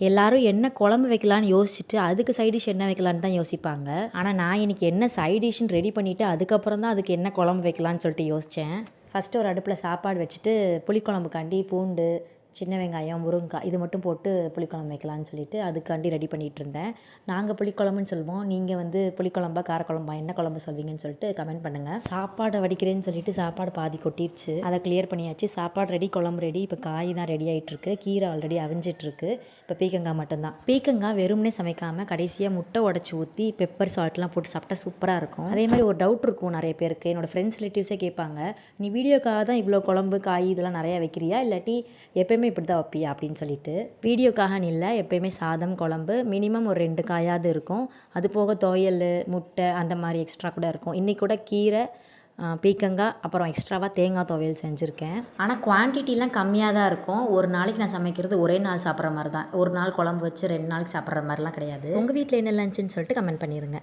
எல்லாரும் என்ன குழம்பு வைக்கலான்னு யோசிச்சுட்டு அதுக்கு சைட் டிஷ் என்ன வைக்கலான்னு தான் யோசிப்பாங்க. ஆனால் நான் இன்றைக்கி என்ன சைட் டிஷ்னு ரெடி பண்ணிவிட்டு அதுக்கப்புறம் தான் அதுக்கு என்ன குழம்பு வைக்கலான்னு சொல்லிட்டு யோசித்தேன். ஃபஸ்ட்டு ஒரு அடுப்பில் சாப்பாடு வச்சுட்டு புளிக்குழம்புக்காண்டி பூண்டு, சின்ன வெங்காயம், முருங்கைக்காய் இது மட்டும் போட்டு புளிக்குழம்பு வைக்கலான்னு சொல்லிட்டு அதுக்காண்டி ரெடி பண்ணிகிட்டு இருந்தேன். நாங்கள் புளிக்குழம்புன்னு சொல்லுவோம், நீங்கள் வந்து புளிக்குழம்பா காரக்குழம்பா என்ன குழம்பு சொல்வீங்கன்னு சொல்லிட்டு கமெண்ட் பண்ணுங்கள். சாப்பாடை வடிக்கிறேன்னு சொல்லிட்டு சாப்பாடு பாதி கொட்டிடுச்சு, அதை கிளியர் பண்ணியாச்சு. சாப்பாடு ரெடி, குழம்பு ரெடி. இப்போ காய் தான் ரெடி ஆகிட்டுருக்கு, கீரை ஆல்ரெடி அவிஞ்சிட்ருக்கு. இப்போ பீக்கங்காய் மட்டும்தான். பீக்கங்காய் வெறும்னே சமைக்காமல் கடைசியாக முட்டை உடச்சி ஊற்றி பெப்பர் சால்ட்லாம் போட்டு சாப்பிட்டா சூப்பராக இருக்கும். அதே மாதிரி ஒரு டவுட் இருக்கும் நிறைய பேருக்கு, என்னோடய ஃப்ரெண்ட்ஸ் ரிலேட்டிவ்ஸே கேட்பாங்க, நீ வீடியோக்காக தான் இவ்வளோ குழம்பு காய் இதெல்லாம் நிறையா வைக்கிறியா இல்லாட்டி எப்போயுமே இப்படி தான் வைப்பியா அப்படின்னு சொல்லிட்டு. வீடியோக்காக இல்லை, எப்போயுமே சாதம் குழம்பு மினிமம் ஒரு 2 காயாவது இருக்கும். அது போக துவையல், முட்டை அந்த மாதிரி எக்ஸ்ட்ரா கூட இருக்கும். இன்றைக்கி கூட கீரை, பீக்கங்காய், அப்புறம் எக்ஸ்ட்ராவாக தேங்காய் துவையல் செஞ்சுருக்கேன். ஆனால் குவான்டிட்டிலாம் கம்மியாக தான் இருக்கும். ஒரு நாளைக்கு நான் சமைக்கிறது ஒரே நாள் சாப்பிட்ற மாதிரி தான். ஒரு நாள் குழம்பு வச்சு 2 நாளைக்கு சாப்பிட்ற மாதிரிலாம் கிடையாது. உங்கள் வீட்டில் என்ன லஞ்சுன்னு சொல்லிட்டு கமெண்ட் பண்ணிடுங்க.